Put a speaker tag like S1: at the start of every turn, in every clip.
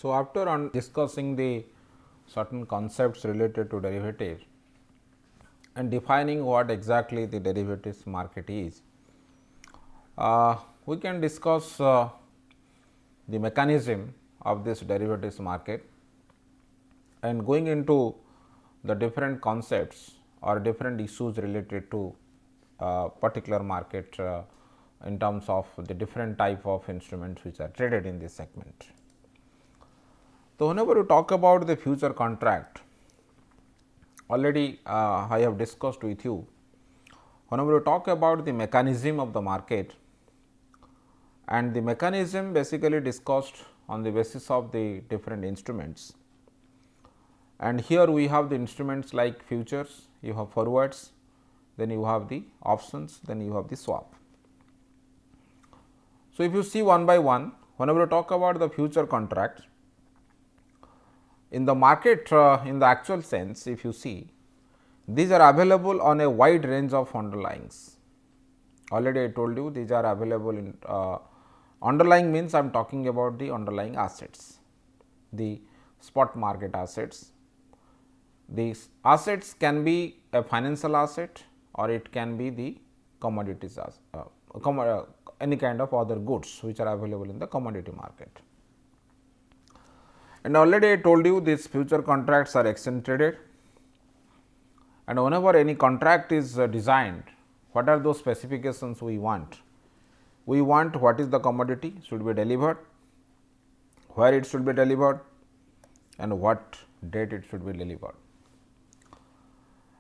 S1: So, after discussing the certain concepts related to derivatives and defining what exactly the derivatives market is, we can discuss the mechanism of this derivatives market and going into the different concepts or different issues related to particular market in terms of the different type of instruments which are traded in this segment. So, whenever you talk about the future contract, already I have discussed with you, whenever you talk about the mechanism of the market, and the mechanism basically discussed on the basis of the different instruments. And here we have the instruments like futures, you have forwards, then you have the options, then you have the swap. So, if you see one by one, whenever you talk about the future contract, in the market in the actual sense, if you see, these are available on a wide range of underlyings. Already I told you these are available in underlying means I am talking about the underlying assets, the spot market assets. These assets can be a financial asset or it can be the commodities any kind of other goods which are available in the commodity market. And already I told you these future contracts are exchange traded, and whenever any contract is designed, what are those specifications we want? We want what is the commodity should be delivered, where it should be delivered, and what date it should be delivered.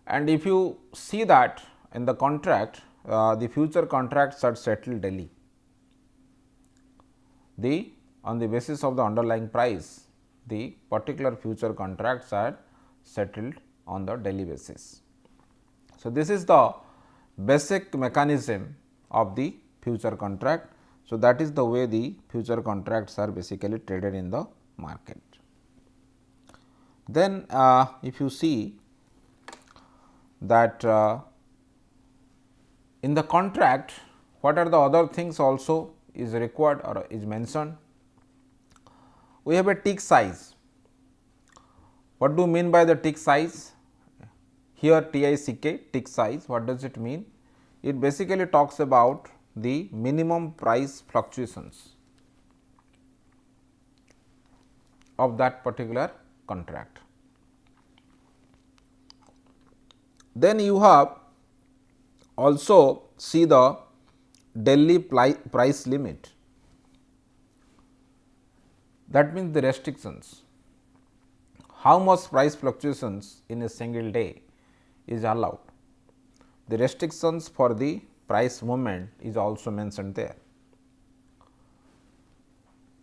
S1: And if you see that in the contract, the future contracts are settled daily. On the basis of the underlying price, the particular future contracts are settled on the daily basis. So, this is the basic mechanism of the future contract. So, that is the way the future contracts are basically traded in the market. Then if you see that in the contract, what are the other things also is required or is mentioned? We have a tick size. What do you mean by the tick size? Here TICK, tick size, what does it mean? It basically talks about the minimum price fluctuations of that particular contract. Then you have also see the daily price limit, that means the restrictions, how much price fluctuations in a single day is allowed. The restrictions for the price movement is also mentioned there.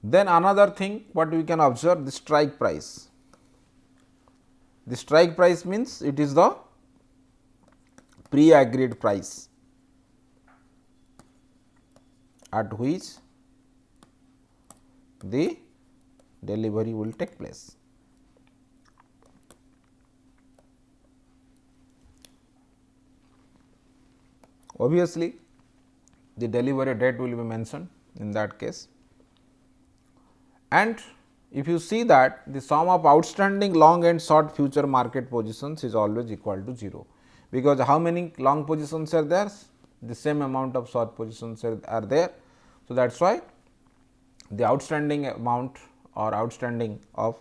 S1: Then another thing what we can observe, the strike price. The strike price means it is the pre-agreed price at which the delivery will take place. Obviously, the delivery date will be mentioned in that case, and if you see that the sum of outstanding long and short future market positions is always equal to 0, because how many long positions are there? The same amount of short positions are there. So, that is why the outstanding amount or outstanding of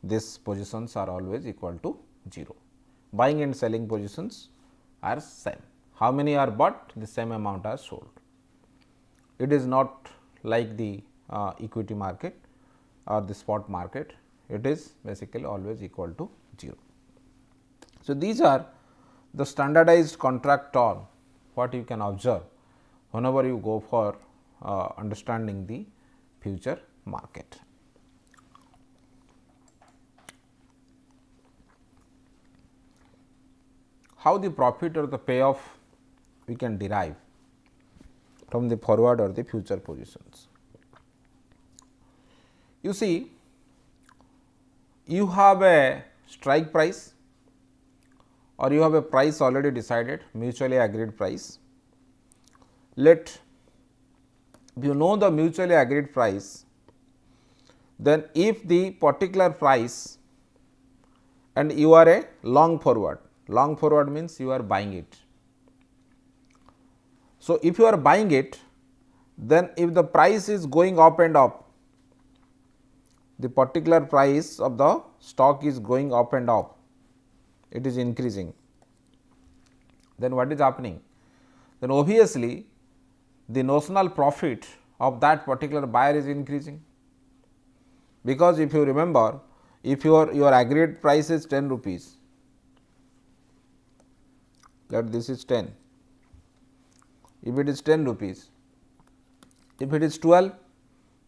S1: these positions are always equal to 0. Buying and selling positions are same. How many are bought? The same amount are sold. It is not like the equity market or the spot market, it is basically always equal to 0. So, these are the standardized contract term what you can observe whenever you go for understanding the future market. How the profit or the payoff we can derive from the forward or the future positions. You see, you have a strike price or you have a price already decided, mutually agreed price. Let you know the mutually agreed price, then if the particular price, and you are a long forward means you are buying it. So, if you are buying it, then if the price is going up and up, the particular price of the stock is going up and up, it is increasing, then what is happening? Then obviously, the notional profit of that particular buyer is increasing, because if you remember, if your aggregate price is 10 rupees, let this is 10, if it is 10 rupees, if it is 12,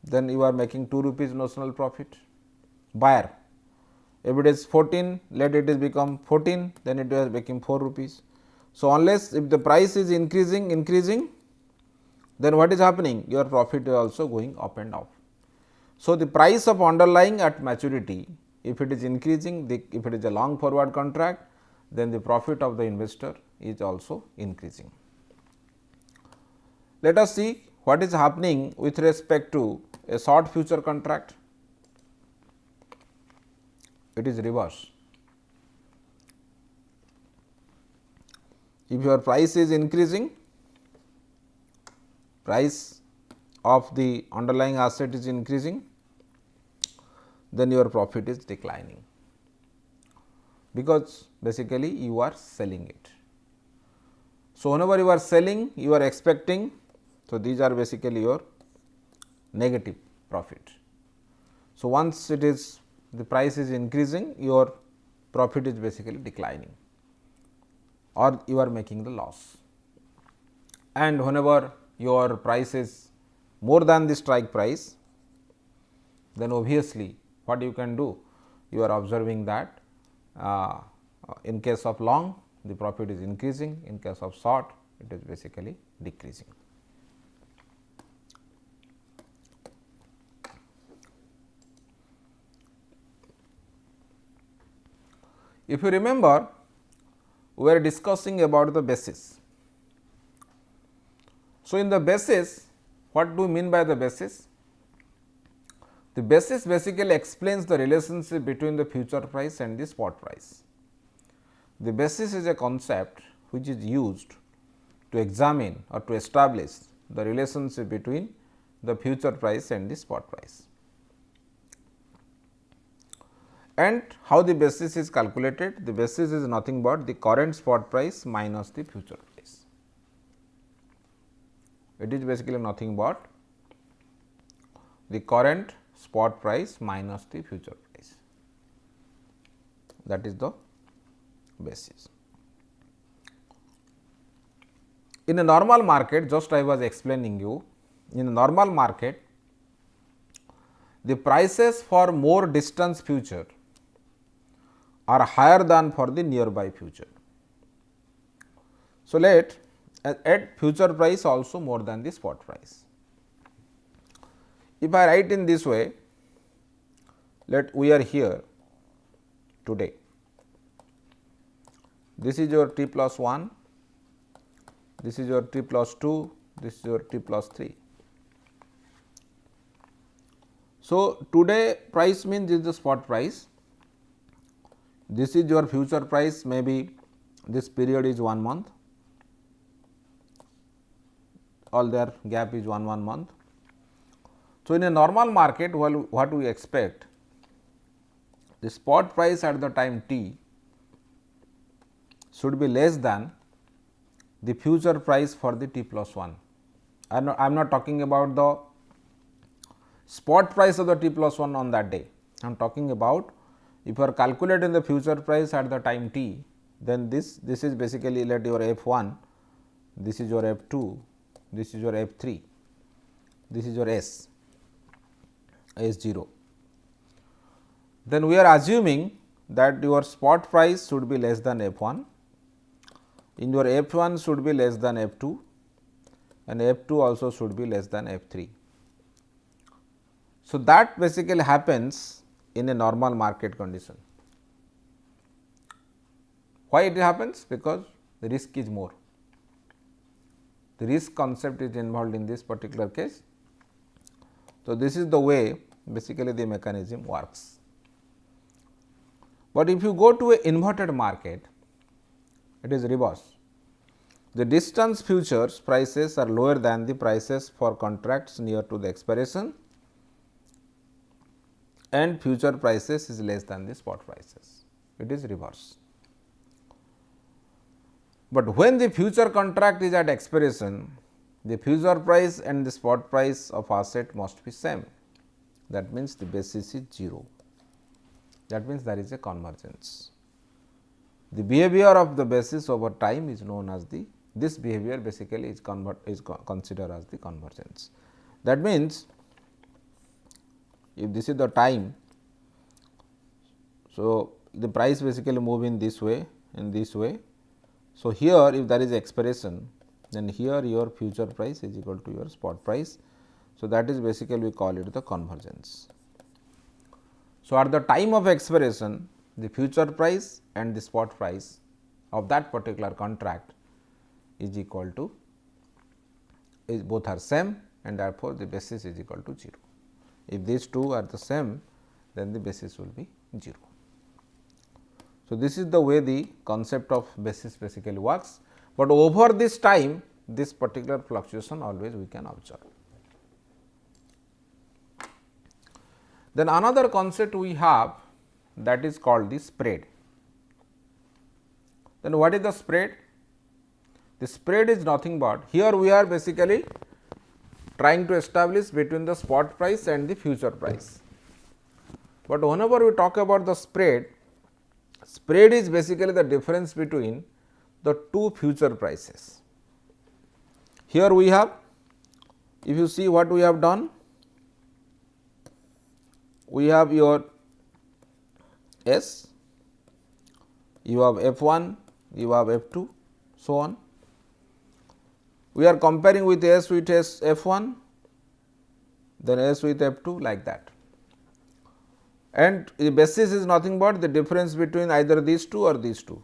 S1: then you are making 2 rupees notional profit, buyer. If it is 14, let it is become 14, then it is making 4 rupees. So, unless if the price is increasing, then what is happening? Your profit is also going up and up. So, the price of underlying at maturity, if it is increasing, if it is a long forward contract, then the profit of the investor is also increasing. Let us see what is happening with respect to a short future contract. It is reverse. If your price is increasing, price of the underlying asset is increasing, then your profit is declining, because basically you are selling it. So, whenever you are selling, you are expecting, so these are basically your negative profit. So, once it is the price is increasing, your profit is basically declining, or you are making the loss. And whenever your price is more than the strike price, then obviously what you can do? You are observing that in case of long, the profit is increasing, in case of short, it is basically decreasing. If you remember, we are discussing about the basis. So, in the basis, what do we mean by the basis? The basis basically explains the relationship between the future price and the spot price. The basis is a concept which is used to examine or to establish the relationship between the future price and the spot price. And how the basis is calculated? The basis is nothing but the current spot price minus the future price. It is basically nothing but the current spot price minus the future price. That is the basis. In a normal market, just I was explaining you, in a normal market, the prices for more distance future are higher than for the nearby future. So, let at future price also more than the spot price. If I write in this way, let we are here today, this is your T plus 1, this is your T plus 2, this is your T plus 3. So, today price means this is the spot price, this is your future price, maybe this period is 1 month, all their gap is 1 month. So, in a normal market, well, what we expect, the spot price at the time t should be less than the future price for the T plus 1. I am not talking about the spot price of the T plus 1 on that day. I am talking about if you are calculating the future price at the time t, then this is basically let your F1, this is your F2, this is your F3, this is your S0. Then we are assuming that your spot price should be less than F1, in your F1 should be less than F2, and F2 also should be less than F3. So, that basically happens in a normal market condition. Why it happens? Because the risk is more. The risk concept is involved in this particular case. So, this is the way basically the mechanism works. But if you go to a inverted market, it is reverse. The distance futures prices are lower than the prices for contracts near to the expiration, and future prices is less than the spot prices. It is reverse. But when the future contract is at expiration, the future price and the spot price of asset must be same. That means the basis is 0. That means there is a convergence. The behavior of the basis over time is known as the, this behavior basically is considered as the convergence. That means, if this is the time, so the price basically move in this way, in this way. So, here if there is expiration, then here your future price is equal to your spot price. So, that is basically we call it the convergence. So, at the time of expiration, the future price and the spot price of that particular contract is equal to, is both are same, and therefore, the basis is equal to 0. If these two are the same, then the basis will be 0. So, this is the way the concept of basis basically works, but over this time this particular fluctuation always we can observe. Then another concept we have, that is called the spread. Then what is the spread? The spread is nothing but, here we are basically trying to establish between the spot price and the future price. But whenever we talk about the spread, spread is basically the difference between the two future prices. Here we have, if you see what we have done, we have your S, you have F1, you have F2, so on. We are comparing with S with F1, then S with F2, like that. And the basis is nothing but the difference between either these two or these two.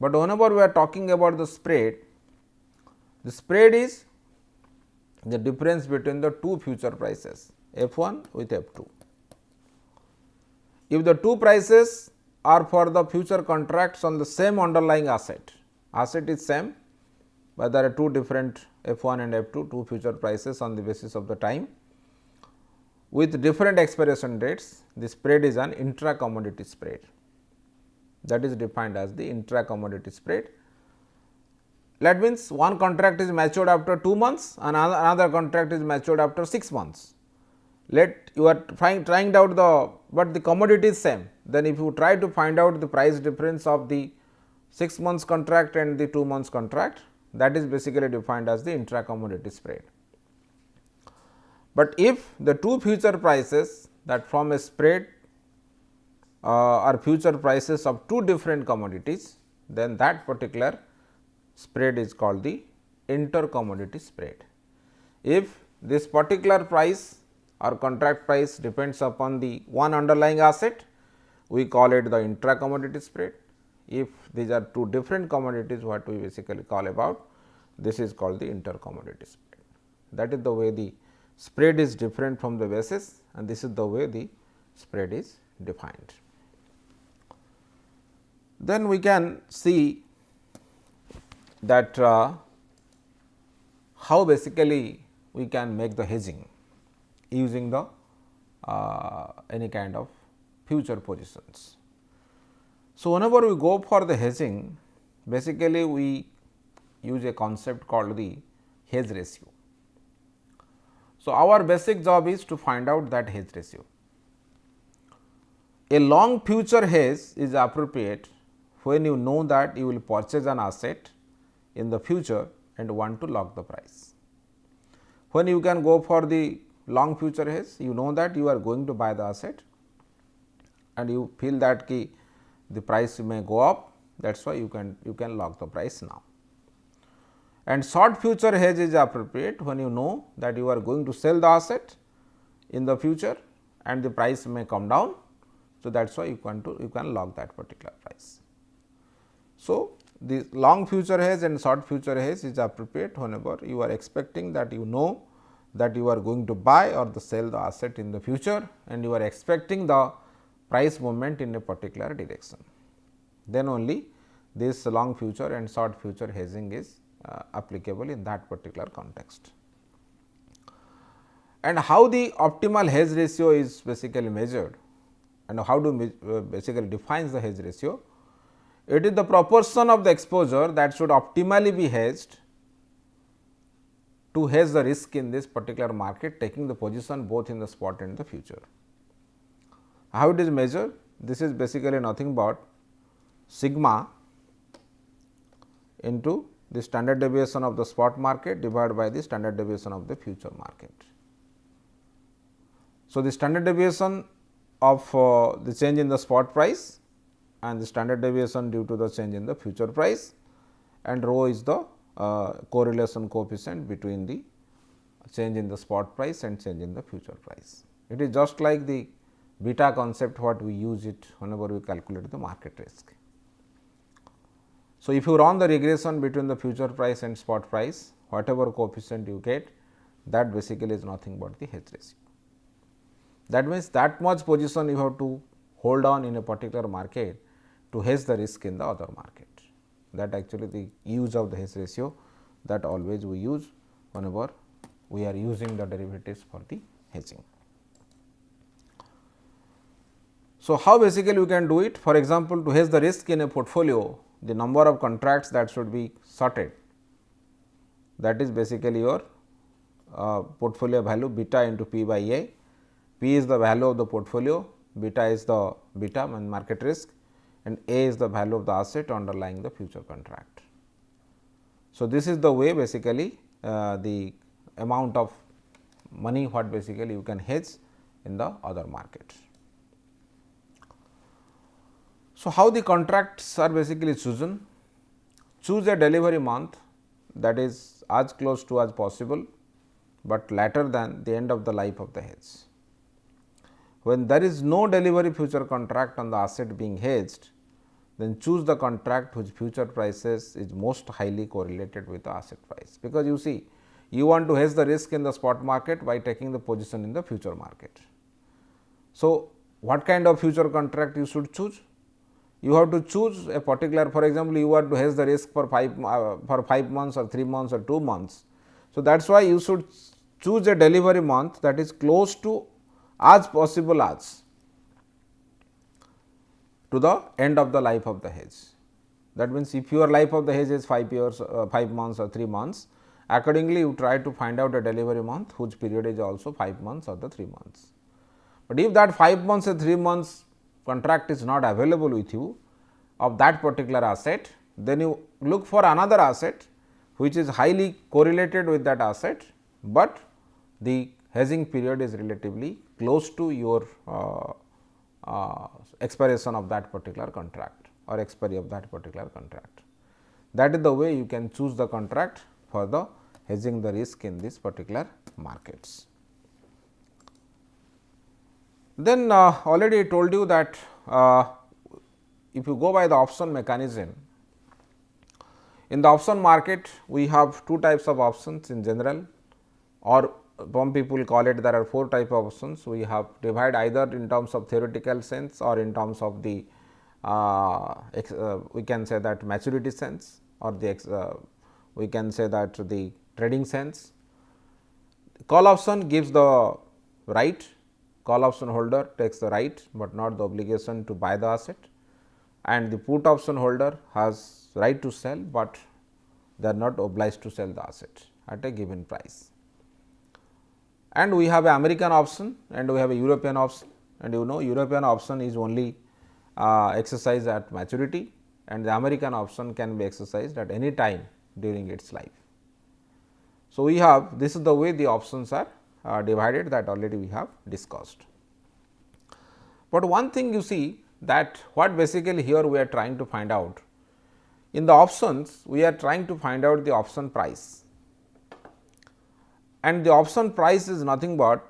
S1: But whenever we are talking about the spread is the difference between the two future prices, F1 with F2. If the two prices are for the future contracts on the same underlying asset, asset is same, but there are two different F1 and F2, two future prices on the basis of the time with different expiration dates, the spread is an intra commodity spread, that is defined as the intra commodity spread. That means, one contract is matured after 2 months and another contract is matured after 6 months. Let you are trying out the, but the commodity is same. Then if you try to find out the price difference of the 6 months contract and the 2 months contract, that is basically defined as the intra commodity spread. But if the two future prices that form a spread are future prices of two different commodities, then that particular spread is called the intercommodity spread. If this particular price or contract price depends upon the one underlying asset, we call it the intra-commodity spread. If these are two different commodities, what we basically call about, this is called the intercommodity spread. That is the way the spread is different from the basis, and this is the way the spread is defined. Then we can see that how basically we can make the hedging using the any kind of future positions. So, whenever we go for the hedging, basically we use a concept called the hedge ratio. So, our basic job is to find out that hedge ratio. A long future hedge is appropriate when you know that you will purchase an asset in the future and want to lock the price. When you can go for the long future hedge, you know that you are going to buy the asset and you feel that the price may go up, that is why you can lock the price now. And short future hedge is appropriate when you know that you are going to sell the asset in the future and the price may come down. So, that is why you can lock that particular price. So, the long future hedge and short future hedge is appropriate whenever you are expecting that you know that you are going to buy or the sell the asset in the future, and you are expecting the price movement in a particular direction. Then only this long future and short future hedging is applicable in that particular context. And how the optimal hedge ratio is basically measured, and how do basically defines the hedge ratio? It is the proportion of the exposure that should optimally be hedged to hedge the risk in this particular market, taking the position both in the spot and the future. How it is measured? This is basically nothing but sigma into the standard deviation of the spot market divided by the standard deviation of the future market. So, the standard deviation of the change in the spot price and the standard deviation due to the change in the future price, and rho is the correlation coefficient between the change in the spot price and change in the future price. It is just like the beta concept what we use it whenever we calculate the market risk. So, if you run the regression between the future price and spot price, whatever coefficient you get, that basically is nothing but the hedge ratio. That means, that much position you have to hold on in a particular market to hedge the risk in the other market. That actually the use of the hedge ratio that always we use whenever we are using the derivatives for the hedging. So, how basically you can do it? For example, to hedge the risk in a portfolio, the number of contracts that should be sorted, that is basically your portfolio value beta into P by A. P is the value of the portfolio, beta is the beta and market risk, and A is the value of the asset underlying the future contract. So, this is the way basically the amount of money what basically you can hedge in the other market. So, how the contracts are basically chosen? Choose a delivery month that is as close to as possible, but later than the end of the life of the hedge. When there is no delivery future contract on the asset being hedged, then choose the contract whose future prices is most highly correlated with the asset price, because you see you want to hedge the risk in the spot market by taking the position in the future market. So, what kind of future contract you should choose? You have to choose a particular, for example, you want to hedge the risk for 5 months or 3 months or 2 months. So, that is why you should choose a delivery month that is close to as possible as to the end of the life of the hedge. That means, if your life of the hedge is 5 years, 5 months or 3 months, accordingly you try to find out a delivery month whose period is also 5 months or the 3 months. But if that 5 months or 3 months contract is not available with you of that particular asset, then you look for another asset which is highly correlated with that asset, but the hedging period is relatively close to your expiration of that particular contract or expiry of that particular contract. That is the way you can choose the contract for the hedging the risk in these particular markets. Then already I told you that if you go by the option mechanism, in the option market we have 2 types of options in general, or some people call it there are 4 type of options. We have divide either in terms of theoretical sense or in terms of the we can say that maturity sense, or the we can say that the trading sense. Call option gives the right, call option holder takes the right, but not the obligation to buy the asset, and the put option holder has right to sell, but they are not obliged to sell the asset at a given price. And we have an American option and we have a European option, and you know European option is only exercised at maturity, and the American option can be exercised at any time during its life. So, we have this is the way the options are divided, that already we have discussed. But one thing you see that what basically here we are trying to find out, in the options we are trying to find out the option price, and the option price is nothing but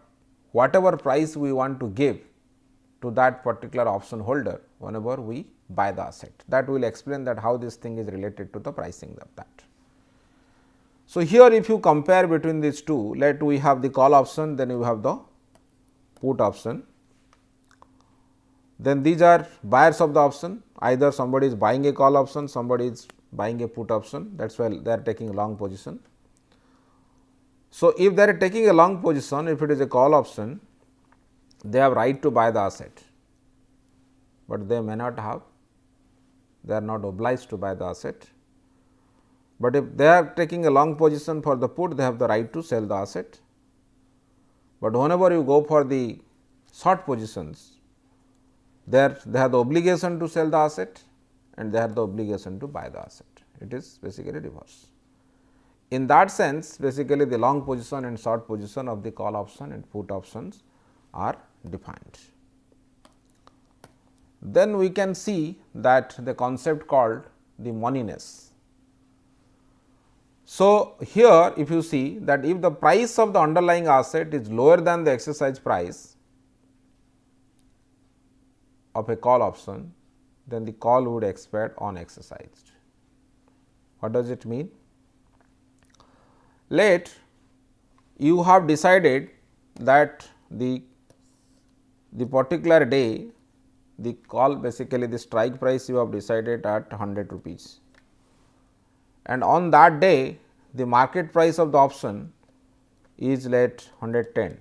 S1: whatever price we want to give to that particular option holder whenever we buy the asset. That will explain that how this thing is related to the pricing of that. So, here if you compare between these two, let we have the call option, then you have the put option. Then these are buyers of the option, either somebody is buying a call option, somebody is buying a put option, that is why they are taking a long position. So, if they are taking a long position, if it is a call option, they have right to buy the asset, but they may not have, they are not obliged to buy the asset. But if they are taking a long position for the put, they have the right to sell the asset. But whenever you go for the short positions, they have the obligation to sell the asset and they have the obligation to buy the asset. It is basically reverse. In that sense, basically the long position and short position of the call option and put options are defined. Then we can see that the concept called the moneyness. So, here if you see that if the price of the underlying asset is lower than the exercise price of a call option, then the call would expire unexercised. What does it mean? Let you have decided that the particular day the call, basically the strike price you have decided at 100 rupees, and on that day the market price of the option is let 110,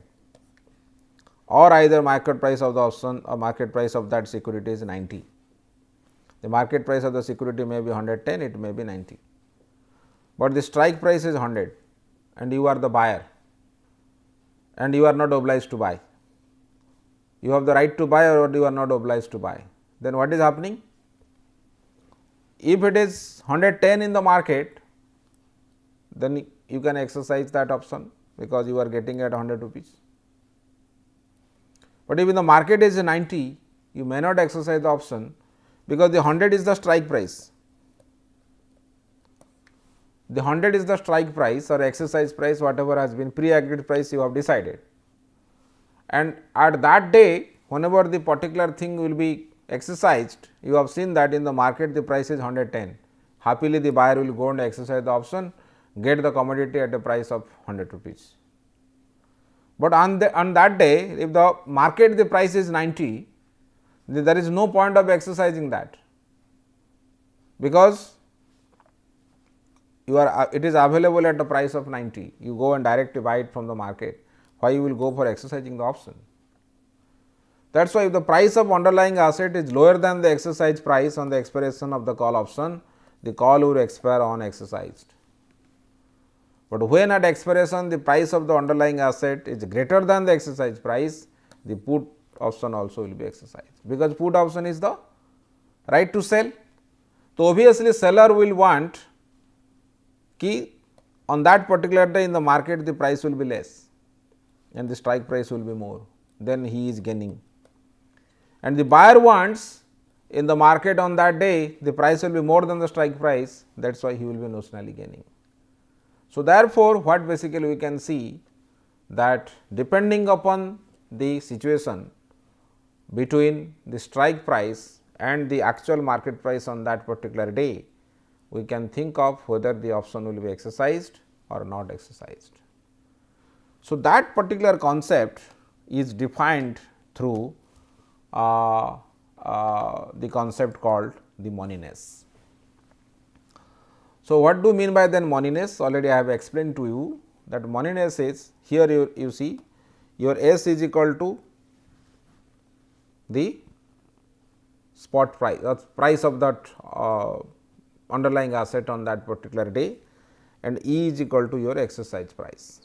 S1: or either market price of the option or market price of that security is 90. The market price of the security may be 110, it may be 90, but the strike price is 100 and you are the buyer and you are not obliged to buy. You have the right to buy or you are not obliged to buy. Then what is happening? If it is 110 in the market, then you can exercise that option because you are getting at 100 rupees. But if in the market is 90, you may not exercise the option because the 100 is the strike price. The 100 is the strike price or exercise price, whatever has been pre-agreed price you have decided. And at that day, whenever the particular thing will be exercised, you have seen that in the market the price is 110. Happily the buyer will go and exercise the option, get the commodity at a price of 100 rupees. But on that day, if the market the price is 90, there is no point of exercising that, because it is available at the price of 90. You go and directly buy it from the market. Why you will go for exercising the option? That is why if the price of underlying asset is lower than the exercise price on the expiration of the call option, the call will expire unexercised. But when at expiration the price of the underlying asset is greater than the exercise price, the put option also will be exercised, because put option is the right to sell. So, obviously seller will want ki on that particular day in the market the price will be less and the strike price will be more, then he is gaining. And the buyer wants in the market on that day the price will be more than the strike price, that is why he will be notionally gaining. So, therefore, what basically we can see that depending upon the situation between the strike price and the actual market price on that particular day, we can think of whether the option will be exercised or not exercised. So, that particular concept is defined through the concept called the moneyness. So, what do you mean by then moneyness? Already I have explained to you that moneyness is, here you see your S is equal to the spot price, price of that underlying asset on that particular day, and E is equal to your exercise price.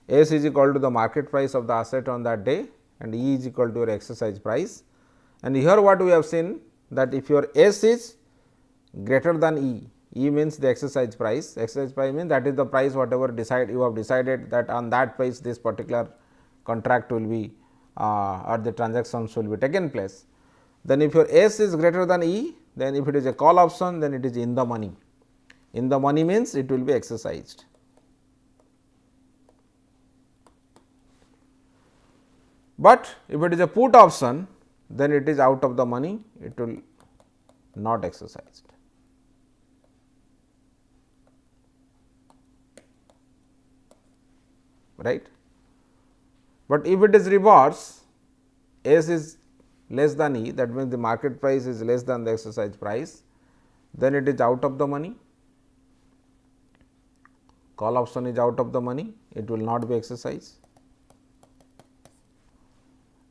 S1: S is equal to the market price of the asset on that day and E is equal to your exercise price. And here what we have seen, that if your S is greater than E, E means the exercise price means that is the price whatever you have decided that on that price this particular contract will be or the transactions will be taken place. Then if your S is greater than E, then if it is a call option, then it is in the money. In the money means it will be exercised. But if it is a put option, then it is out of the money, it will not exercised. right. But if it is reverse, S is less than E, that means the market price is less than the exercise price, then it is out of the money. Call option is out of the money, it will not be exercised,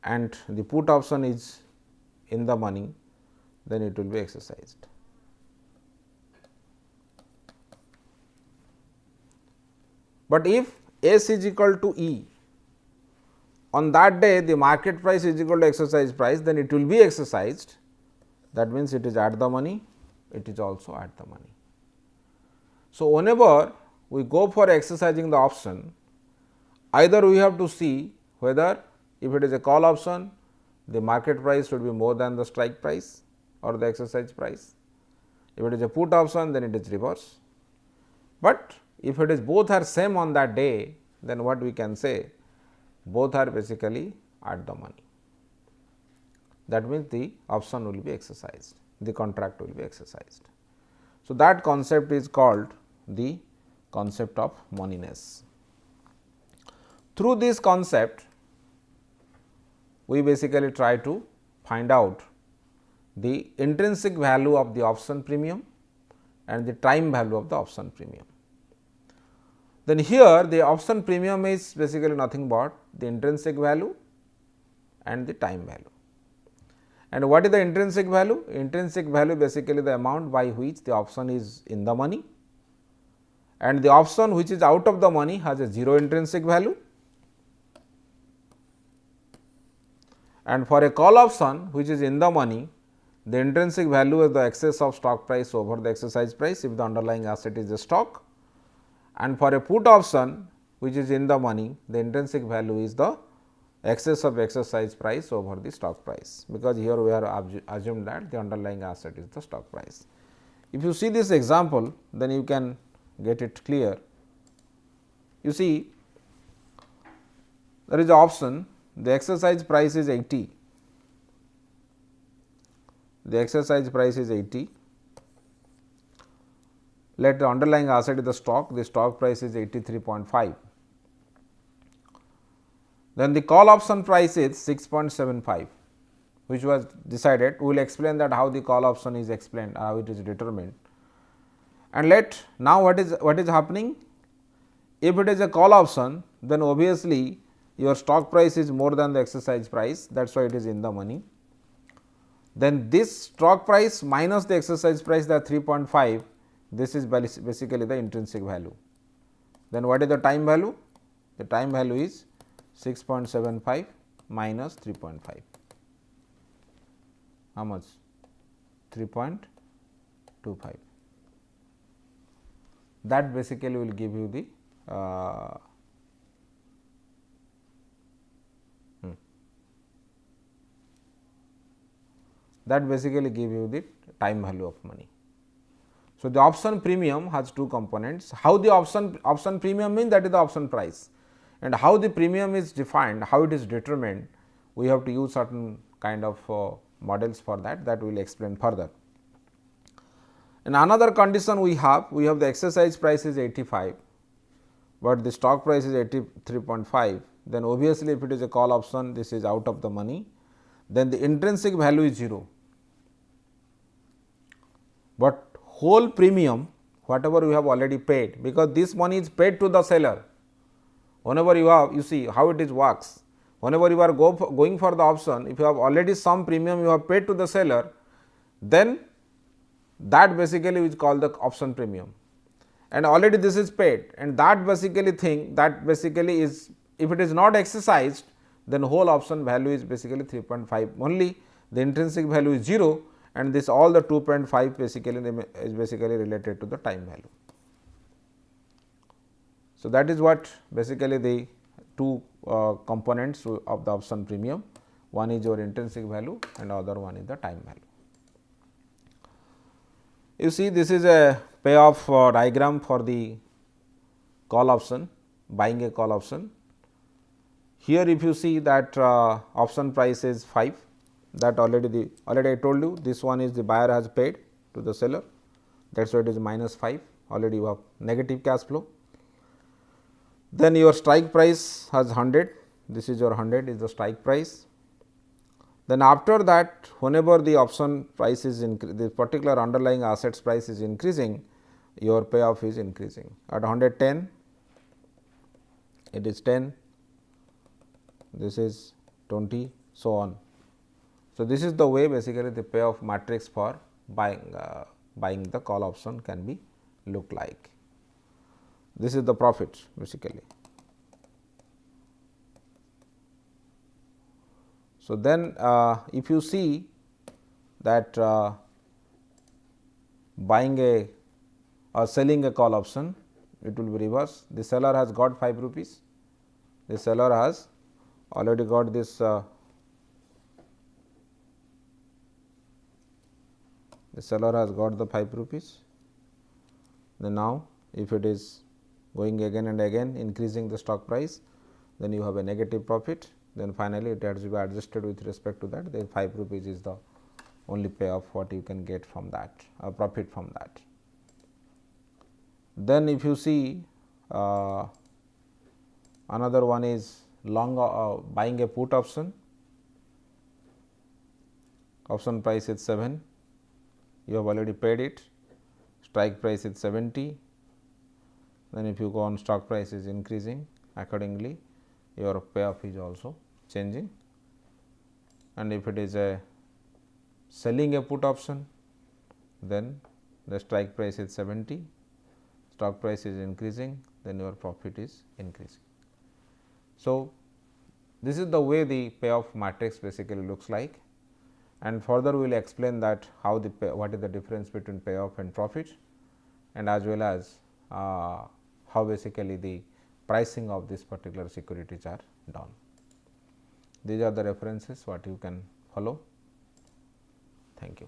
S1: and the put option is in the money, then it will be exercised. But if S is equal to E, on that day the market price is equal to exercise price, then it will be exercised, that means it is at the money, it is also at the money. So, whenever we go for exercising the option, either we have to see whether if it is a call option, the market price should be more than the strike price or the exercise price. If it is a put option, then it is reverse. But if it is both are same on that day, then what we can say, both are basically at the money. That means the option will be exercised, the contract will be exercised. So, that concept is called the concept of moneyness. Through this concept, we basically try to find out the intrinsic value of the option premium and the time value of the option premium. Then here the option premium is basically nothing but the intrinsic value and the time value. And what is the intrinsic value? Intrinsic value basically the amount by which the option is in the money, and the option which is out of the money has a 0 intrinsic value, and for a call option which is in the money, the intrinsic value is the excess of stock price over the exercise price if the underlying asset is a stock, and for a put option which is in the money, the intrinsic value is the excess of exercise price over the stock price, because here we are assumed that the underlying asset is the stock price. If you see this example, then you can get it clear. You see, there is an option, the exercise price is 80, the exercise price is 80, let the underlying asset is the stock price is 83.5. Then the call option price is 6.75, which was decided. We will explain that how the call option is explained, how it is determined. And let now what is happening? If it is a call option, then obviously your stock price is more than the exercise price, that is why it is in the money. Then this stock price minus the exercise price, that 3.5, this is basically the intrinsic value. Then what is the time value? The time value is 6.75 minus 3.5. How much? 3.25. That basically will give you the that basically give you the time value of money. So, the option premium has two components. How the option premium means, that is the option price, and how the premium is defined, how it is determined, we have to use certain kind of models for that we will explain further. In another condition we have the exercise price is 85, but the stock price is 83.5, then obviously if it is a call option, this is out of the money, then the intrinsic value is 0, but whole premium whatever you have already paid, because this money is paid to the seller. Whenever you see how it is works, whenever you are going for the option, if you have already some premium you have paid to the seller, then that basically is called the option premium, and already this is paid, and that basically is, if it is not exercised, then whole option value is basically 3.5 only, the intrinsic value is 0, and this all the 2.5 basically related to the time value. So, that is what basically the two components of the option premium, one is your intrinsic value and other one is the time value. You see, this is a payoff diagram for the call option, buying a call option. Here if you see that option price is 5, that already I told you, this one is the buyer has paid to the seller, that is why it is minus 5, already you have negative cash flow. Then your strike price has 100, this is your 100 is the strike price. Then after that, whenever the option price is the particular underlying assets price is increasing, your payoff is increasing. At 110, it is 10, this is 20, so on. So, this is the way basically the payoff matrix for buying the call option can be look like. This is the profit basically. So, then if you see that buying a or selling a call option, it will be reverse. The seller has got 5 rupees, the seller has already got this the seller has got the 5 rupees. Then now, if it is going again and again increasing the stock price, then you have a negative profit. Then finally, it has to be adjusted with respect to that, then 5 rupees is the only payoff what you can get from that, profit from that. Then if you see another one is long buying a put option, option price is 7, you have already paid it, strike price is 70, then if you go on stock price is increasing accordingly, your payoff is also changing. And if it is a selling a put option, then the strike price is 70, stock price is increasing, then your profit is increasing. So, this is the way the payoff matrix basically looks like, and further we will explain that how the what is the difference between payoff and profit, and as well as how basically the pricing of this particular securities are done. These are the references what you can follow. Thank you.